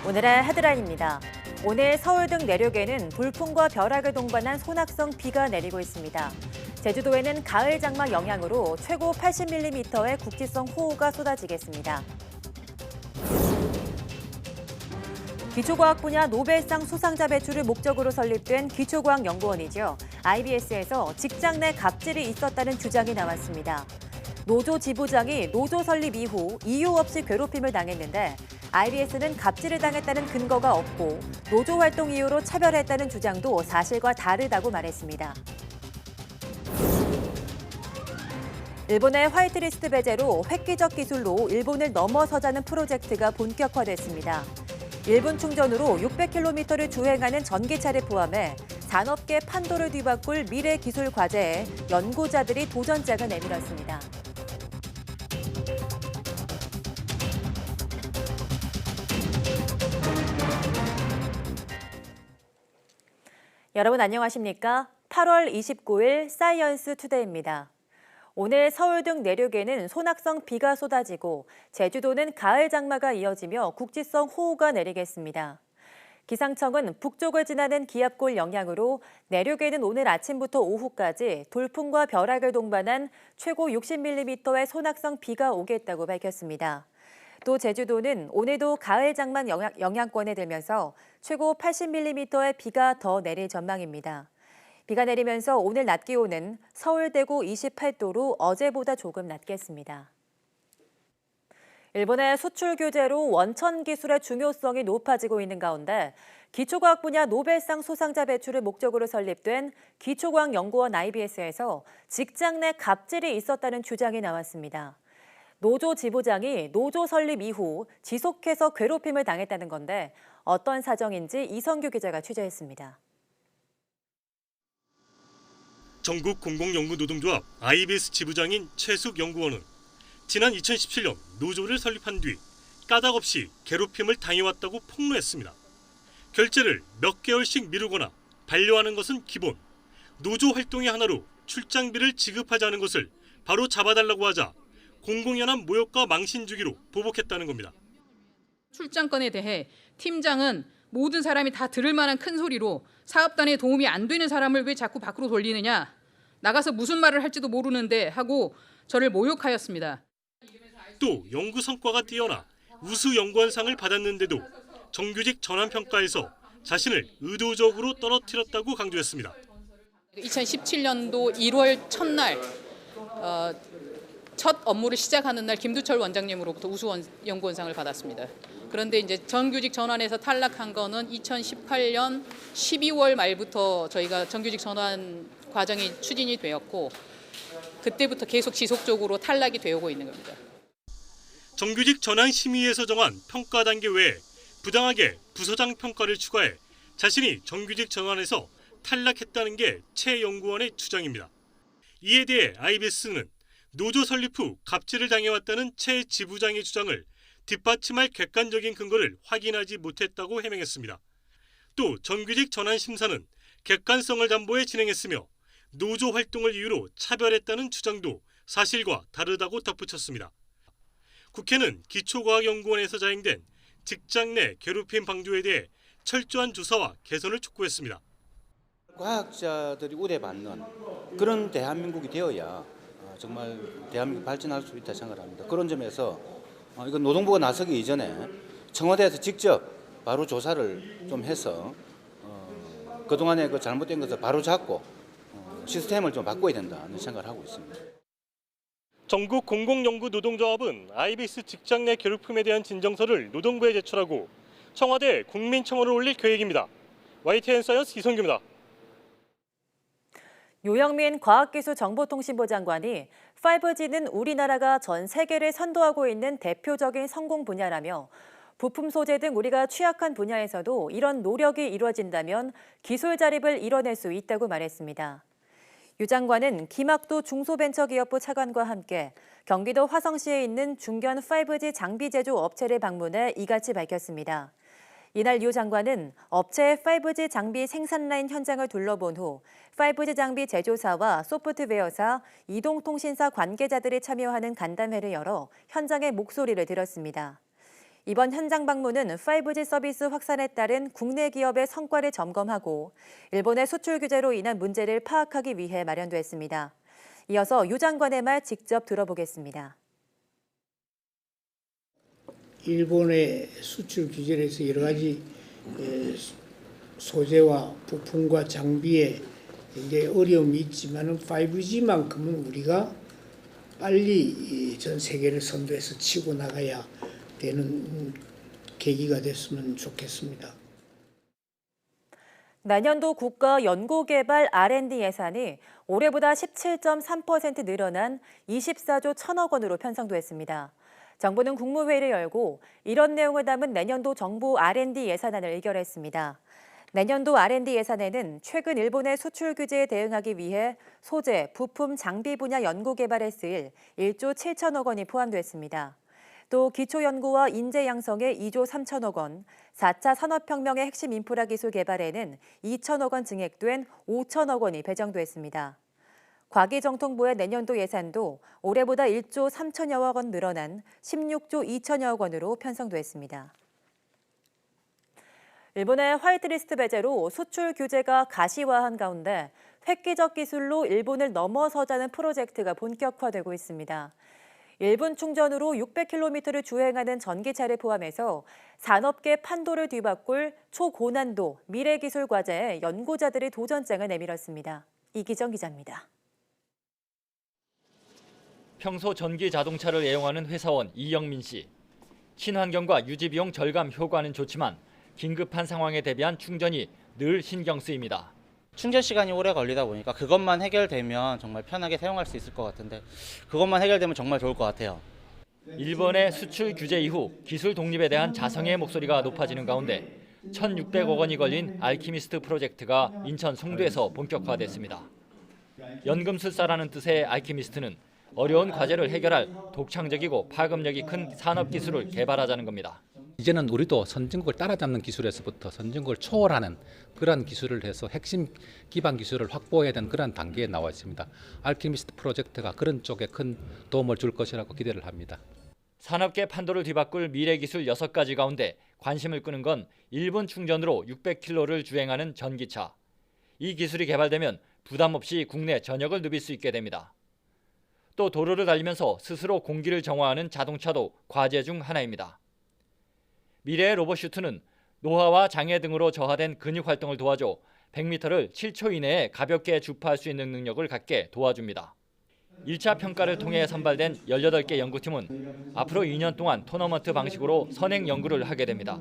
오늘의 헤드라인입니다. 오늘 서울 등 내륙에는 돌풍과 벼락을 동반한 소낙성 비가 내리고 있습니다. 제주도에는 가을 장마 영향으로 최고 80mm의 국지성 호우가 쏟아지겠습니다. 기초과학 분야 노벨상 수상자 배출을 목적으로 설립된 기초과학연구원이죠. IBS에서 직장 내 갑질이 있었다는 주장이 나왔습니다. 노조 지부장이 노조 설립 이후 이유 없이 괴롭힘을 당했는데 IBS는 갑질을 당했다는 근거가 없고 노조 활동 이유로 차별했다는 주장도 사실과 다르다고 말했습니다. 일본의 화이트리스트 배제로 획기적 기술로 일본을 넘어서자는 프로젝트가 본격화됐습니다. 1분 충전으로 600km를 주행하는 전기차를 포함해 산업계 판도를 뒤바꿀 미래 기술 과제에 연구자들이 도전장을 내밀었습니다. 여러분 안녕하십니까? 8월 29일 사이언스 투데이입니다. 오늘 서울 등 내륙에는 소낙성 비가 쏟아지고 제주도는 가을 장마가 이어지며 국지성 호우가 내리겠습니다. 기상청은 북쪽을 지나는 기압골 영향으로 내륙에는 오늘 아침부터 오후까지 돌풍과 벼락을 동반한 최고 60mm의 소낙성 비가 오겠다고 밝혔습니다. 또 제주도는 오늘도 가을 장마 영향권에 들면서 최고 80mm의 비가 더 내릴 전망입니다. 비가 내리면서 오늘 낮 기온은 서울, 대구 28도로 어제보다 조금 낮겠습니다. 일본의 수출 규제로 원천 기술의 중요성이 높아지고 있는 가운데 기초과학 분야 노벨상 수상자 배출을 목적으로 설립된 기초과학연구원 IBS에서 직장 내 갑질이 있었다는 주장이 나왔습니다. 노조 지부장이 노조 설립 이후 지속해서 괴롭힘을 당했다는 건데 어떤 사정인지 이성규 기자가 취재했습니다. 전국 공공연구노동조합 IBS 지부장인 최숙 연구원은 지난 2017년 노조를 설립한 뒤 까닭없이 괴롭힘을 당해왔다고 폭로했습니다. 결제를 몇 개월씩 미루거나 반려하는 것은 기본, 노조 활동의 하나로 출장비를 지급하지 않은 것을 바로 잡아달라고 하자 공공연한 모욕과 망신 주기로 보복했다는 겁니다. 출장건에 대해 팀장은 모든 사람이 다 들을 만한 큰 소리로 사업단에 도움이 안 되는 사람을 왜 자꾸 밖으로 돌리느냐, 나가서 무슨 말을 할지도 모르는데 하고 저를 모욕하였습니다. 또 연구 성과가 뛰어나 우수 연구원상을 받았는데도 정규직 전환평가에서 자신을 의도적으로 떨어뜨렸다고 강조했습니다. 2017년도 1월 첫날 첫 업무를 시작하는 날 김두철 원장님으로부터 우수 연구원상을 받았습니다. 그런데 이제 정규직 전환에서 탈락한 거는 2018년 12월 말부터 저희가 정규직 전환 과정이 추진이 되었고 그때부터 계속 지속적으로 탈락이 되어오고 있는 겁니다. 정규직 전환 심의에서 정한 평가 단계 외에 부당하게 부서장 평가를 추가해 자신이 정규직 전환에서 탈락했다는 게 최 연구원의 주장입니다. 이에 대해 IBS는 노조 설립 후 갑질을 당해왔다는 최 지부장의 주장을 뒷받침할 객관적인 근거를 확인하지 못했다고 해명했습니다. 또 정규직 전환 심사는 객관성을 담보해 진행했으며 노조 활동을 이유로 차별했다는 주장도 사실과 다르다고 덧붙였습니다. 국회는 기초과학연구원에서 자행된 직장 내 괴롭힘 방조에 대해 철저한 조사와 개선을 촉구했습니다. 과학자들이 우대받는 그런 대한민국이 되어야 정말 대한민국이 발전할 수 있다 생각합니다. 그런 점에서 이건 노동부가 나서기 이전에 청와대에서 직접 바로 조사를 좀 해서 그동안의 그 잘못된 것을 바로 잡고 시스템을 좀 바꿔야 된다는 생각을 하고 있습니다. 전국 공공연구노동조합은 IBS 직장 내 괴롭힘에 대한 진정서를 노동부에 제출하고 청와대 국민청원을 올릴 계획입니다. YTN 사이언스 이성규입니다. 유영민 과학기술정보통신부 장관이 5G는 우리나라가 전 세계를 선도하고 있는 대표적인 성공 분야라며 부품 소재 등 우리가 취약한 분야에서도 이런 노력이 이루어진다면 기술 자립을 이뤄낼 수 있다고 말했습니다. 유 장관은 김학도 중소벤처기업부 차관과 함께 경기도 화성시에 있는 중견 5G 장비 제조 업체를 방문해 이같이 밝혔습니다. 이날 유 장관은 업체의 5G 장비 생산 라인 현장을 둘러본 후 5G 장비 제조사와 소프트웨어사, 이동통신사 관계자들이 참여하는 간담회를 열어 현장의 목소리를 들었습니다. 이번 현장 방문은 5G 서비스 확산에 따른 국내 기업의 성과를 점검하고 일본의 수출 규제로 인한 문제를 파악하기 위해 마련됐습니다. 이어서 유 장관의 말 직접 들어보겠습니다. 일본의 수출 규제로 해서 여러 가지 소재와 부품과 장비에 이제 어려움이 있지만은 5G만큼은 우리가 빨리 전 세계를 선도해서 치고 나가야 되는 계기가 됐으면 좋겠습니다. 내년도 국가 연구개발 R&D 예산이 올해보다 17.3% 늘어난 24조 1천억 원으로 편성됐습니다. 정부는 국무회의를 열고 이런 내용을 담은 내년도 정부 R&D 예산안을 의결했습니다. 내년도 R&D 예산에는 최근 일본의 수출 규제에 대응하기 위해 소재, 부품, 장비 분야 연구개발에 쓰일 1조 7천억 원이 포함됐습니다. 또 기초연구와 인재 양성에 2조 3천억 원, 4차 산업혁명의 핵심 인프라 기술 개발에는 2천억 원 증액된 5천억 원이 배정됐습니다. 과기정통부의 내년도 예산도 올해보다 1조 3천여억 원 늘어난 16조 2천여억 원으로 편성됐습니다. 일본의 화이트리스트 배제로 수출 규제가 가시화한 가운데 획기적 기술로 일본을 넘어서자는 프로젝트가 본격화되고 있습니다. 1분 충전으로 600km를 주행하는 전기차를 포함해서 산업계 판도를 뒤바꿀 초고난도 미래기술 과제에 연구자들이 도전장을 내밀었습니다. 이기정 기자입니다. 평소 전기 자동차를 애용하는 회사원 이영민 씨. 친환경과 유지비용 절감 효과는 좋지만 긴급한 상황에 대비한 충전이 늘 신경 쓰입니다. 충전 시간이 오래 걸리다 보니까 그것만 해결되면 정말 편하게 사용할 수 있을 것 같은데 그것만 해결되면 정말 좋을 것 같아요. 일본의 수출 규제 이후 기술 독립에 대한 자성의 목소리가 높아지는 가운데 1,600억 원이 걸린 알키미스트 프로젝트가 인천 송도에서 본격화됐습니다. 연금술사라는 뜻의 알키미스트는 어려운 과제를 해결할 독창적이고 파급력이 큰 산업 기술을 개발하자는 겁니다. 이제는 우리도 선진국을 따라잡는 기술에서부터 선진국을 초월하는 그러한 기술을 해서 핵심 기반 기술을 확보해야 되는 그러한 단계에 나와 있습니다. 알키미스트 프로젝트가 그런 쪽에 큰 도움을 줄 것이라고 기대를 합니다. 산업계 판도를 뒤바꿀 미래 기술 6가지 가운데 관심을 끄는 건 1분 충전으로 600km를 주행하는 전기차. 이 기술이 개발되면 부담 없이 국내 전역을 누빌 수 있게 됩니다. 또 도로를 달리면서 스스로 공기를 정화하는 자동차도 과제 중 하나입니다. 미래의 로봇슈트는 노화와 장애 등으로 저하된 근육 활동을 도와줘 100m를 7초 이내에 가볍게 주파할 수 있는 능력을 갖게 도와줍니다. 1차 평가를 통해 선발된 18개 연구팀은 앞으로 2년 동안 토너먼트 방식으로 선행 연구를 하게 됩니다.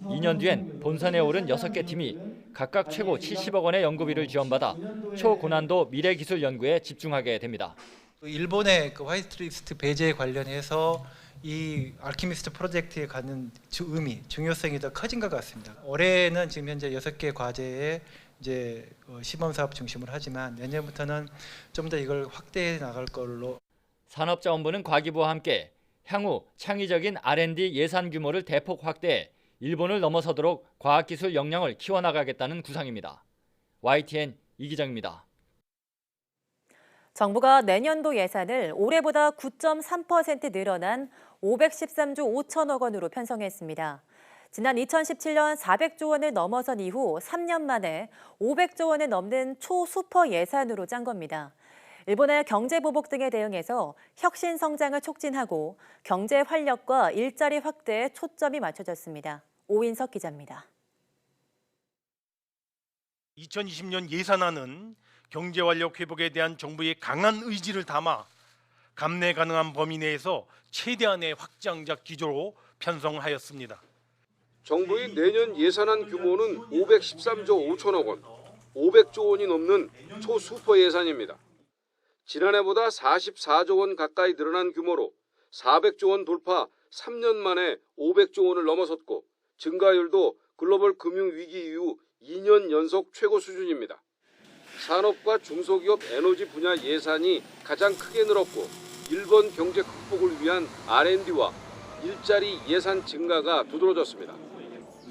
2년 뒤엔 본선에 오른 6개 팀이 각각 최고 70억 원의 연구비를 지원받아 초고난도 미래기술 연구에 집중하게 됩니다. 일본의 그 화이트리스트 배제 관련해서 이 알키미스트 프로젝트에 갖는 의미, 중요성이 더 커진 것 같습니다. 올해는 지금 현재 6개 과제에 이제 시범 사업 중심으로 하지만 내년부터는 좀 더 이걸 확대해 나갈 걸로. 산업자원부는 과기부와 함께 향후 창의적인 R&D 예산 규모를 대폭 확대해 일본을 넘어서도록 과학기술 역량을 키워나가겠다는 구상입니다. YTN 이기정입니다. 정부가 내년도 예산을 올해보다 9.3% 늘어난 513조 5천억 원으로 편성했습니다. 지난 2017년 400조 원을 넘어선 이후 3년 만에 500조 원을 넘는 초수퍼 예산으로 짠 겁니다. 일본의 경제 보복 등에 대응해서 혁신 성장을 촉진하고 경제 활력과 일자리 확대에 초점이 맞춰졌습니다. 오인석 기자입니다. 2020년 예산안은 경제 활력 회복에 대한 정부의 강한 의지를 담아 감내 가능한 범위 내에서 최대한의 확장적 기조로 편성하였습니다. 정부의 내년 예산안 규모는 513조 5천억 원, 500조 원이 넘는 초수퍼 예산입니다. 지난해보다 44조 원 가까이 늘어난 규모로 400조 원 돌파 3년 만에 500조 원을 넘어섰고 증가율도 글로벌 금융위기 이후 2년 연속 최고 수준입니다. 산업과 중소기업 에너지 분야 예산이 가장 크게 늘었고 일본 경제 극복을 위한 R&D와 일자리 예산 증가가 두드러졌습니다.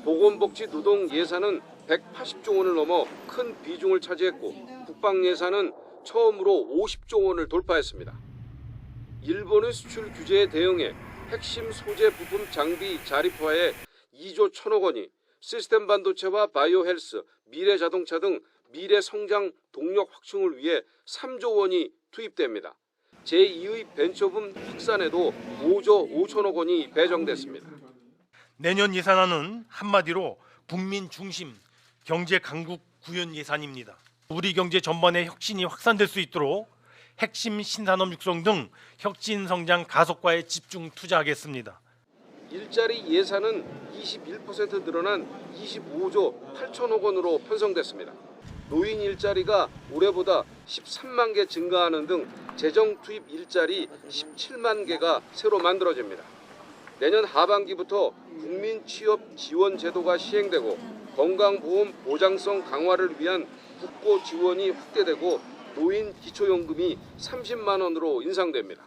보건복지 노동 예산은 180조 원을 넘어 큰 비중을 차지했고 국방 예산은 처음으로 50조 원을 돌파했습니다. 일본의 수출 규제에 대응해 핵심 소재 부품 장비 자립화에 2조 1천억 원이, 시스템 반도체와 바이오 헬스, 미래 자동차 등 미래 성장 동력 확충을 위해 3조 원이 투입됩니다. 제2의 벤처붐 확산에도 5조 5천억 원이 배정됐습니다. 내년 예산안은 한마디로 국민 중심 경제 강국 구현 예산입니다. 우리 경제 전반의 혁신이 확산될 수 있도록 핵심 신산업 육성 등 혁신 성장 가속화에 집중 투자하겠습니다. 일자리 예산은 21% 늘어난 25조 8천억 원으로 편성됐습니다. 노인 일자리가 올해보다 13만 개 증가하는 등 재정 투입 일자리 17만 개가 새로 만들어집니다. 내년 하반기부터 국민 취업 지원 제도가 시행되고 건강보험 보장성 강화를 위한 국고 지원이 확대되고 노인 기초연금이 30만 원으로 인상됩니다.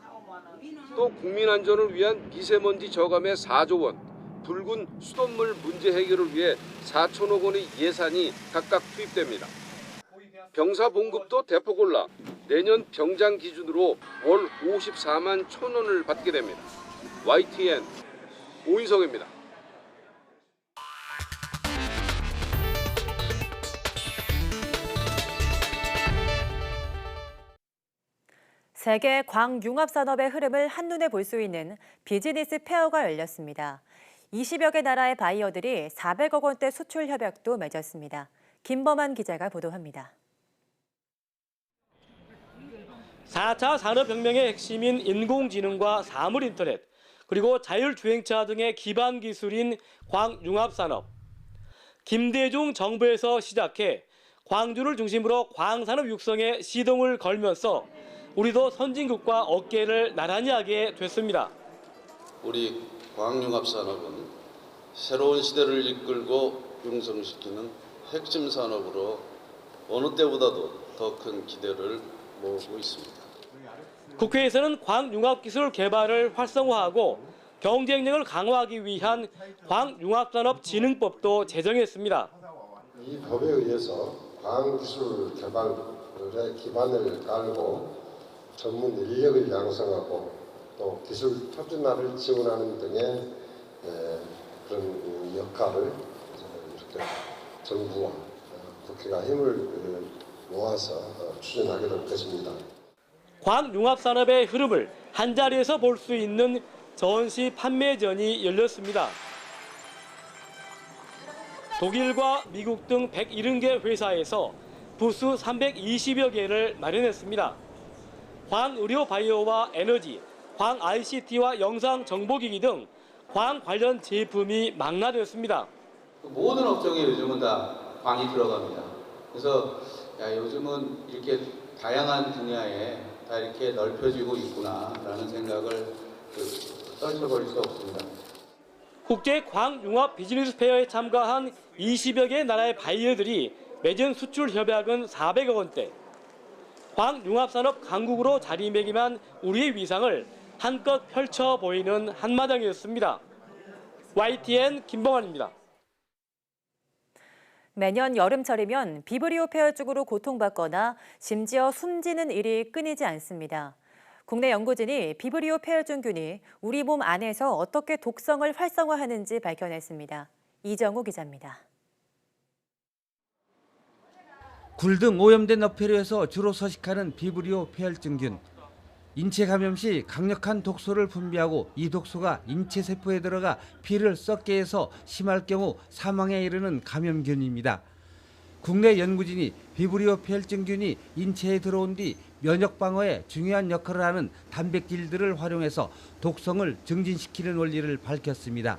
또 국민 안전을 위한 미세먼지 저감에 4조 원, 붉은 수돗물 문제 해결을 위해 4천억 원의 예산이 각각 투입됩니다. 병사 봉급도 대폭 올라 내년 병장 기준으로 월 54만 1천 원을 받게 됩니다. YTN 오인석입니다. 세계 광융합산업의 흐름을 한눈에 볼 수 있는 비즈니스 페어가 열렸습니다. 20여 개 나라의 바이어들이 400억 원대 수출 협약도 맺었습니다. 김범한 기자가 보도합니다. 4차 산업혁명의 핵심인 인공지능과 사물인터넷, 그리고 자율주행차 등의 기반 기술인 광융합산업. 김대중 정부에서 시작해 광주를 중심으로 광산업 육성에 시동을 걸면서 우리도 선진국과 어깨를 나란히 하게 됐습니다. 우리 광융합산업은 새로운 시대를 이끌고 융성시키는 핵심 산업으로 어느 때보다도 더 큰 기대를 모으고 있습니다. 국회에서는 광융합기술 개발을 활성화하고 경쟁력을 강화하기 위한 광융합산업진흥법도 제정했습니다. 이 법에 의해서 광기술 개발의 기반을 깔고 전문 인력을 양성하고 또 기술 표준화를 지원하는 등의 그런 역할을 이렇게 정부와 국회가 힘을 모아서 추진하게 될 것입니다. 광융합산업의 흐름을 한자리에서 볼 수 있는 전시 판매전이 열렸습니다. 독일과 미국 등 170개 회사에서 부스 320여 개를 마련했습니다. 광의료 바이오와 에너지, 광 ICT와 영상 정보기기 등 광 관련 제품이 망라되었습니다. 모든 업종에 요즘은 다 광이 들어갑니다. 그래서 요즘은 이렇게 다양한 분야에 다 이렇게 넓혀지고 있구나라는 생각을 떨쳐버릴 수 없습니다. 국제 광융합 비즈니스 페어에 참가한 20여 개 나라의 바이어들이 맺은 수출 협약은 400억 원대. 광융합산업 강국으로 자리매김한 우리의 위상을 한껏 펼쳐 보이는 한마당이었습니다. YTN 김범환입니다. 매년 여름철이면 비브리오 폐혈증으로 고통받거나 심지어 숨지는 일이 끊이지 않습니다. 국내 연구진이 비브리오 폐혈증균이 우리 몸 안에서 어떻게 독성을 활성화하는지 밝혀냈습니다. 이정우 기자입니다. 굴 등 오염된 어패류에서 주로 서식하는 비브리오 폐혈증균. 인체 감염 시 강력한 독소를 분비하고 이 독소가 인체 세포에 들어가 피를 썩게 해서 심할 경우 사망에 이르는 감염균입니다. 국내 연구진이 비브리오 폐혈증균이 인체에 들어온 뒤 면역 방어에 중요한 역할을 하는 단백질들을 활용해서 독성을 증진시키는 원리를 밝혔습니다.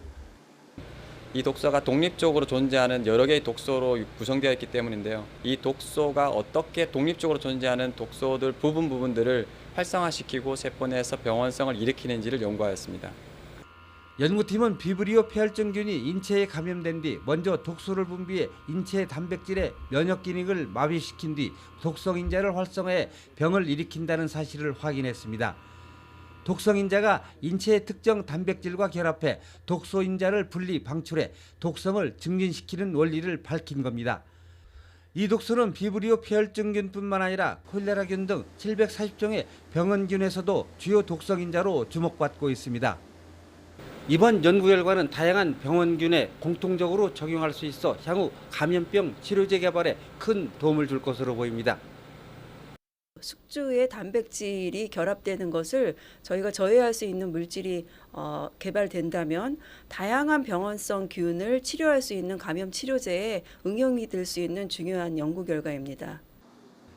이 독소가 독립적으로 존재하는 여러 개의 독소로 구성되어 있기 때문인데요. 이 독소가 어떻게 독립적으로 존재하는 독소들 부분들을 활성화시키고 세포 내에서 병원성을 일으키는지를 연구하였습니다. 연구팀은 비브리오 폐혈증균이 인체에 감염된 뒤 먼저 독소를 분비해 인체 단백질의 면역 기능을 마비시킨 뒤 독성인자를 활성화해 병을 일으킨다는 사실을 확인했습니다. 독성인자가 인체의 특정 단백질과 결합해 독소인자를 분리 방출해 독성을 증진시키는 원리를 밝힌 겁니다. 이 독소는 비브리오 폐혈증균뿐만 아니라 콜레라균 등 740종의 병원균에서도 주요 독성인자로 주목받고 있습니다. 이번 연구 결과는 다양한 병원균에 공통적으로 적용할 수 있어 향후 감염병 치료제 개발에 큰 도움을 줄 것으로 보입니다. 숙주에 단백질이 결합되는 것을 저희가 저해할 수 있는 물질이 개발된다면 다양한 병원성 균을 치료할 수 있는 감염 치료제에 응용이 될 수 있는 중요한 연구 결과입니다.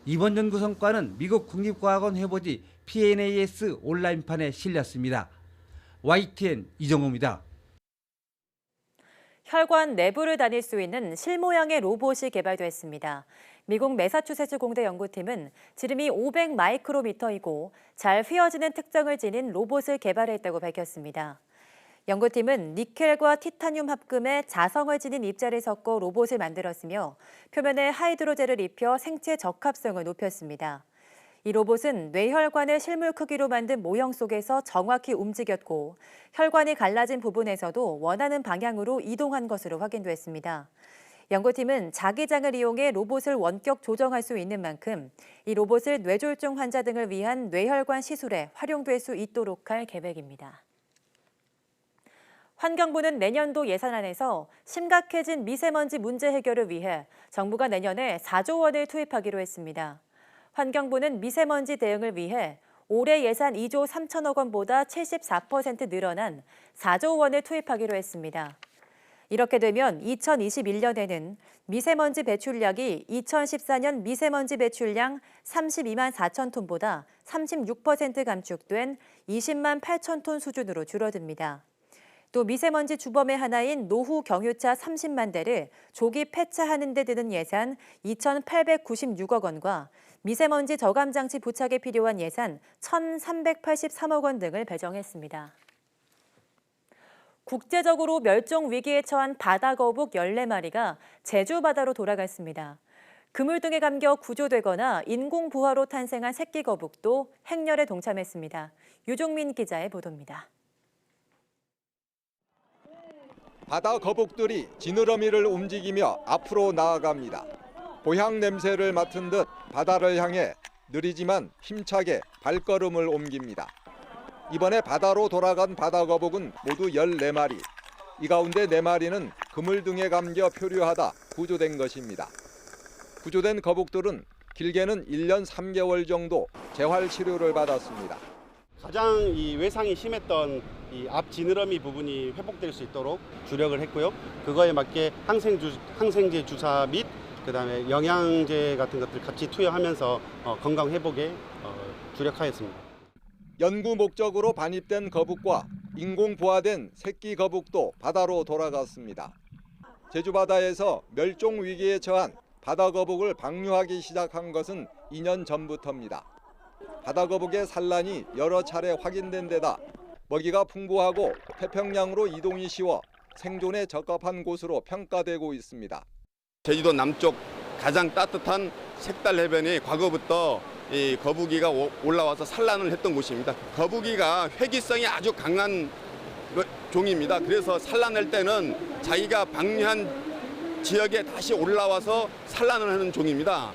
이번 연구 성과는 미국 국립과학원 회보지 PNAS 온라인판에 실렸습니다. YTN 이정호입니다. 혈관 내부를 다닐 수 있는 실모양의 로봇이 개발됐습니다. 미국 매사추세츠 공대 연구팀은 지름이 500 마이크로미터이고 잘 휘어지는 특성을 지닌 로봇을 개발했다고 밝혔습니다. 연구팀은 니켈과 티타늄 합금에 자성을 지닌 입자를 섞어 로봇을 만들었으며 표면에 하이드로젤을 입혀 생체 적합성을 높였습니다. 이 로봇은 뇌혈관을 실물 크기로 만든 모형 속에서 정확히 움직였고 혈관이 갈라진 부분에서도 원하는 방향으로 이동한 것으로 확인됐습니다. 연구팀은 자기장을 이용해 로봇을 원격 조정할 수 있는 만큼 이 로봇을 뇌졸중 환자 등을 위한 뇌혈관 시술에 활용될 수 있도록 할 계획입니다. 환경부는 내년도 예산안에서 심각해진 미세먼지 문제 해결을 위해 정부가 내년에 4조 원을 투입하기로 했습니다. 환경부는 미세먼지 대응을 위해 올해 예산 2조 3천억 원보다 74% 늘어난 4조 원을 투입하기로 했습니다. 이렇게 되면 2021년에는 미세먼지 배출량이 2014년 미세먼지 배출량 32만 4천 톤보다 36% 감축된 20만 8천 톤 수준으로 줄어듭니다. 또 미세먼지 주범의 하나인 노후 경유차 30만 대를 조기 폐차하는 데 드는 예산 2,896억 원과 미세먼지 저감 장치 부착에 필요한 예산 1,383억 원 등을 배정했습니다. 국제적으로 멸종 위기에 처한 바다거북 14마리가 제주 바다로 돌아갔습니다. 그물 등에 감겨 구조되거나 인공 부화로 탄생한 새끼 거북도 행렬에 동참했습니다. 유종민 기자의 보도입니다. 바다 거북들이 지느러미를 움직이며 앞으로 나아갑니다. 고향 냄새를 맡은 듯 바다를 향해 느리지만 힘차게 발걸음을 옮깁니다. 이번에 바다로 돌아간 바다 거북은 모두 14마리. 이 가운데 4마리는 그물 등에 감겨 표류하다 구조된 것입니다. 구조된 거북들은 길게는 1년 3개월 정도 재활 치료를 받았습니다. 가장 이 외상이 심했던 이 앞 지느러미 부분이 회복될 수 있도록 주력을 했고요. 그거에 맞게 항생제 주사 및 그다음에 영양제 같은 것들 같이 투여하면서 건강 회복에 주력하였습니다. 연구 목적으로 반입된 거북과 인공 부화된 새끼 거북도 바다로 돌아갔습니다. 제주 바다에서 멸종 위기에 처한 바다 거북을 방류하기 시작한 것은 2년 전부터입니다. 바다 거북의 산란이 여러 차례 확인된 데다 먹이가 풍부하고 태평양으로 이동이 쉬워 생존에 적합한 곳으로 평가되고 있습니다. 제주도 남쪽 가장 따뜻한 색달 해변이 과거부터 이 거북이가 올라와서 산란을 했던 곳입니다. 거북이가 회귀성이 아주 강한 종입니다. 그래서 산란할 때는 자기가 방류한 지역에 다시 올라와서 산란을 하는 종입니다.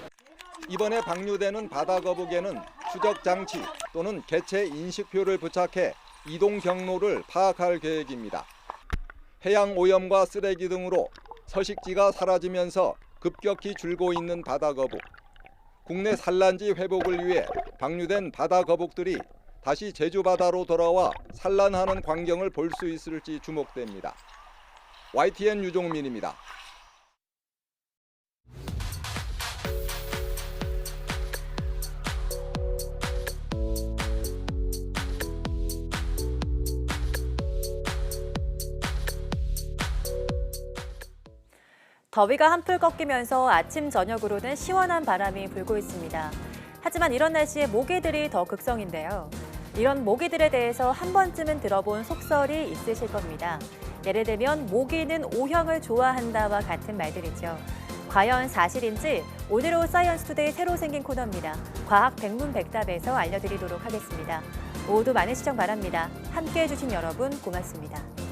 이번에 방류되는 바다 거북에는 추적 장치 또는 개체 인식표를 부착해 이동 경로를 파악할 계획입니다. 해양 오염과 쓰레기 등으로 서식지가 사라지면서 급격히 줄고 있는 바다 거북. 국내 산란지 회복을 위해 방류된 바다 거북들이 다시 제주 바다로 돌아와 산란하는 광경을 볼 수 있을지 주목됩니다. YTN 유종민입니다. 더위가 한풀 꺾이면서 아침 저녁으로는 시원한 바람이 불고 있습니다. 하지만 이런 날씨에 모기들이 더 극성인데요. 이런 모기들에 대해서 한 번쯤은 들어본 속설이 있으실 겁니다. 예를 들면 모기는 O형을 좋아한다와 같은 말들이죠. 과연 사실인지 오늘 사이언스 투데이 새로 생긴 코너입니다. 과학 백문백답에서 알려드리도록 하겠습니다. 모두 많은 시청 바랍니다. 함께해 주신 여러분 고맙습니다.